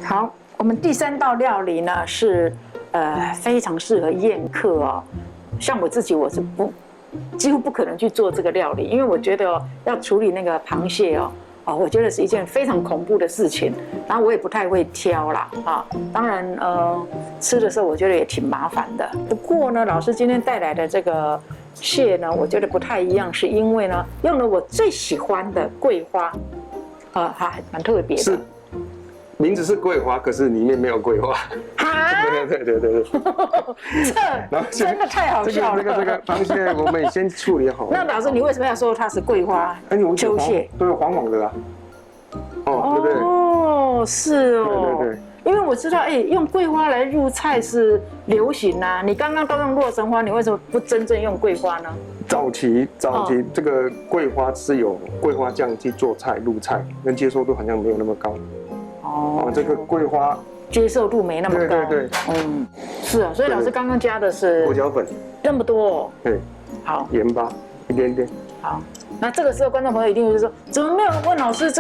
好，我们第3道料理呢是非常适合宴客哦。像我自己，我是几乎不可能去做这个料理，因为我觉得要处理那个螃蟹我觉得是一件非常恐怖的事情。然后我也不太会挑啦当然吃的时候我觉得也挺麻烦的。不过呢，老师今天带来的这个蟹呢，我觉得不太一样，是因为呢用了我最喜欢的桂花还蛮特别的。名字是桂花，可是里面没有桂花。对。这真的太好笑了。这个螃蟹我们先处理好。那老师，你为什么要说它是桂花秋蟹？都有黄黄的对不对？哦，是哦。对。因为我知道，用桂花来入菜是流行啊。你刚刚都用洛神花，你为什么不真正用桂花呢？早期这个桂花是有桂花酱去做菜入菜，跟接受度好像没有那么高。这个桂花接受度没那么高。对。是啊，所以老师刚刚加的是胡椒粉，那么多对，好，盐巴一点点。好，那这个时候观众朋友一定会说，怎么没有问老师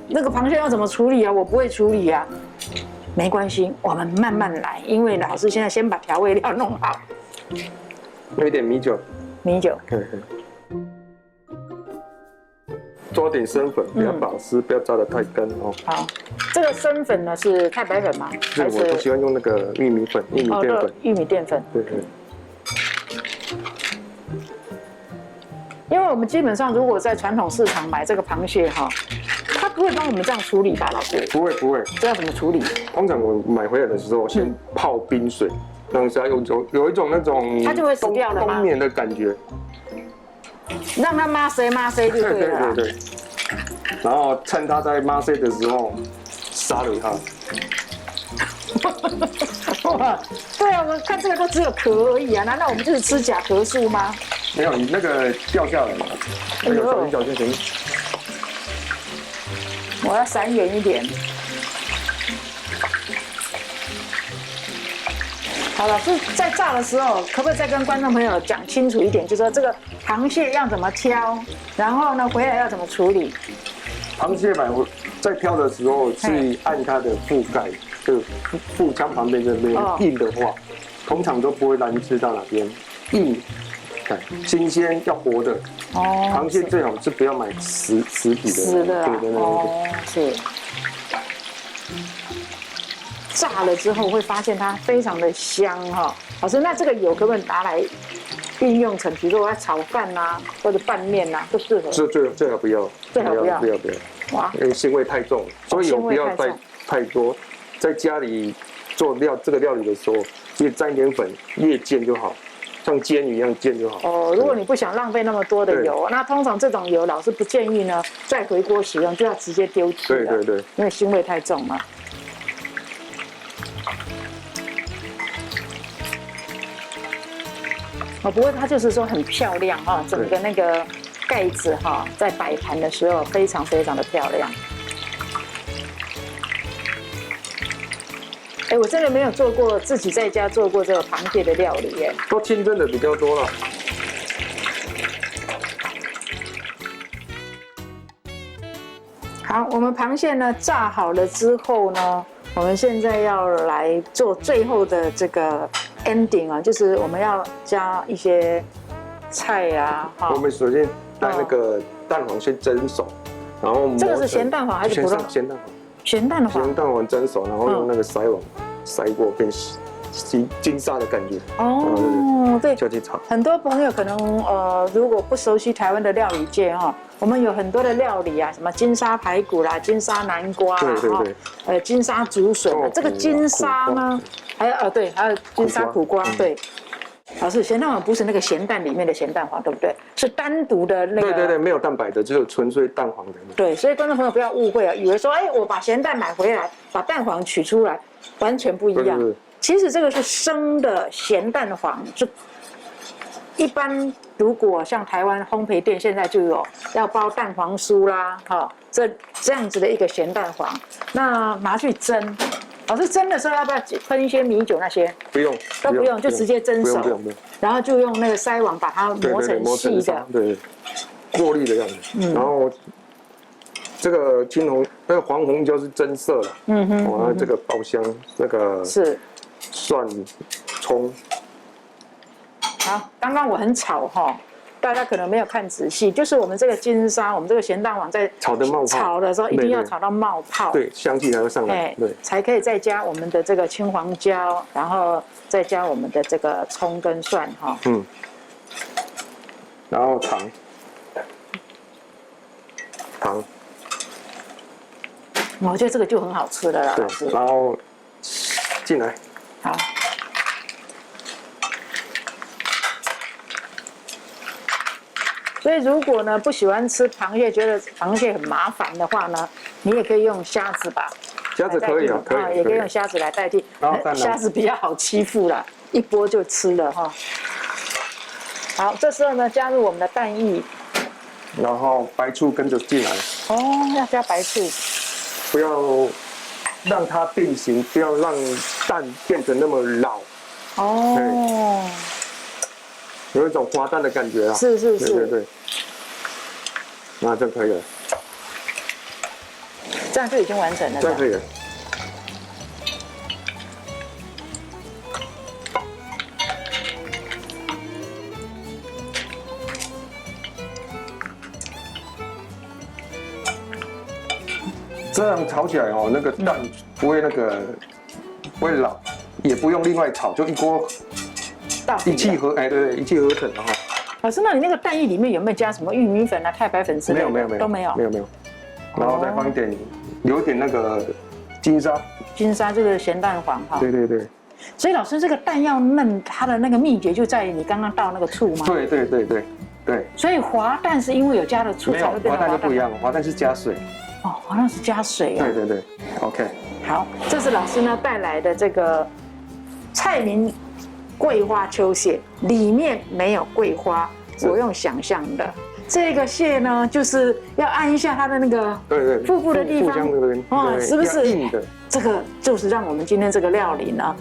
那个螃蟹要怎么处理啊？我不会处理啊。没关系，我们慢慢来，因为老师现在先把调味料弄好。有一点米酒。抓点生粉，不要保湿，不要炸得太干好，这个生粉呢是太白粉吗？对，我都喜欢用那个玉米粉、玉米淀粉。玉米淀粉。对。因为我们基本上如果在传统市场买这个螃蟹他不会帮我们这样处理吧，老师？不会。这要怎么处理？通常我买回来的时候，先泡冰水，让它有一种那种它就会死掉了吗？冬眠的感觉。让它麻塞就对了。对。然后趁它在麻塞的时候杀了它。对啊，我们看这个都只有壳而已啊，难道我们就是吃甲壳素吗？没有，你那个掉下来了。小心。我要闪远一点。好，老师在炸的时候，可不可以再跟观众朋友讲清楚一点，就是说这个螃蟹要怎么挑，然后呢回来要怎么处理？螃蟹在挑的时候是按它的覆盖，就腹腔旁边这边硬的话，通常都不会让你吃到哪边硬。新鲜要活的螃蟹最好是不要买实体的，死的。对。是。炸了之后会发现它非常的香老师，那这个油可不可以拿来运用成，比如说我要炒饭或者拌面都适合？是最好不要。最好不要。哇，因为腥味太重，所以油不要太多。在家里做这个料理的时候，其实沾一点粉，越煎就好。像煎鱼一样煎就好。如果你不想浪费那么多的油，那通常这种油老师不建议呢再回锅使用，就要直接丢弃了。对，因为腥味太重了。不过它就是说很漂亮整个那个盖子在摆盘的时候非常非常的漂亮。我真的没有自己在家做过这个螃蟹的料理耶。都清蒸的比较多了。好，我们螃蟹呢炸好了之后呢，我们现在要来做最后的这个 ending 就是我们要加一些菜我们首先把那个蛋黄先蒸熟，然后这个是咸蛋黄还是普通？咸蛋黄。咸蛋黄蒸熟，然后用那个筛网筛过，变金沙的感觉。对，就去炒。很多朋友可能如果不熟悉台湾的料理界我们有很多的料理什么金沙排骨啦、金沙南瓜啦，金沙竹笋这个金沙呢，还有金沙苦瓜，对。老师，咸蛋黄不是那个咸蛋里面的咸蛋黄，对不对？是单独的那个。对，没有蛋白的，只有纯粹蛋黄的。对，所以观众朋友不要误会以为说，我把咸蛋买回来，把蛋黄取出来，完全不一样。其实这个是生的咸蛋黄，是一般如果像台湾烘焙店现在就有要包蛋黄酥啦，这样子的一个咸蛋黄，那拿去蒸。老师蒸的时候要不要喷一些米酒那些？不用，都不用，就直接蒸熟。不用。然后就用那个筛网把它磨成细的，对，过滤的样子。然后这个那个黄红椒是真色了。嗯哼，哦，那这个爆香，那个是。蒜、葱。好，刚刚我很吵哈，大家可能没有看仔细，就是我们这个金沙，我们这个咸蛋黄在炒的冒泡，炒的时候一定要炒到冒泡，对，香气才会上来，对，才可以再加我们的这个青黄椒，然后再加我们的这个葱跟蒜哈，然后糖，我觉得这个就很好吃了啦，老师，然后进来，好。所以如果呢不喜欢吃螃蟹，觉得螃蟹很麻烦的话呢，你也可以用虾子吧。虾子可以啊，可以，也可以用虾子来代替。虾子比较好欺负啦，一剥就吃了哈。好，这时候呢加入我们的蛋液，然后白醋跟着进来。哦，要加白醋，不要让它定型，不要让蛋变成那么老。哦。有一种滑蛋的感觉啊！是，对，那就可以了。这样就已经完成了。这样可以了。这样炒起来哦，那个蛋不会不会老，也不用另外炒，就一锅。一气呵，对，一气呵成的哈。老师，那你那个蛋液里面有没有加什么玉米粉啊、太白粉之类的？没有，都没有。没有。然后再放一点，留一点那个金沙。金沙就是咸蛋黄哈。对。所以老师，这个蛋要嫩，它的那个秘诀就在于你刚刚倒那个醋吗？对。所以滑蛋是因为有加了醋才会变成滑蛋。滑蛋就不一样，滑蛋是加水。哦，滑蛋是加水啊。对。OK。好，这是老师呢带来的这个蔡明桂花秋蟹，里面没有桂花，我用想象的。这个蟹呢，就是要按一下它的那个腹部的地方，哇，是不是硬的？这个就是让我们今天这个料理呢，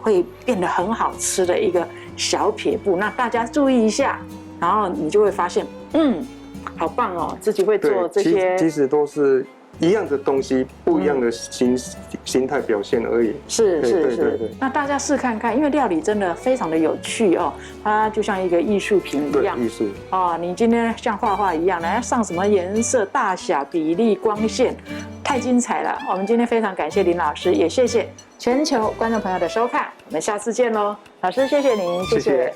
会变得很好吃的一个小撇步。那大家注意一下，然后你就会发现，好棒哦，自己会做这些，其实都是一样的东西，不一样的形态表现而已。是。那大家试看看，因为料理真的非常的有趣哦，它就像一个艺术品一样。艺术哦，你今天像画画一样，要上什么颜色、大小、比例、光线，太精彩了。我们今天非常感谢林老师，也谢谢全球观众朋友的收看，我们下次见喽。老师，谢谢您，谢谢。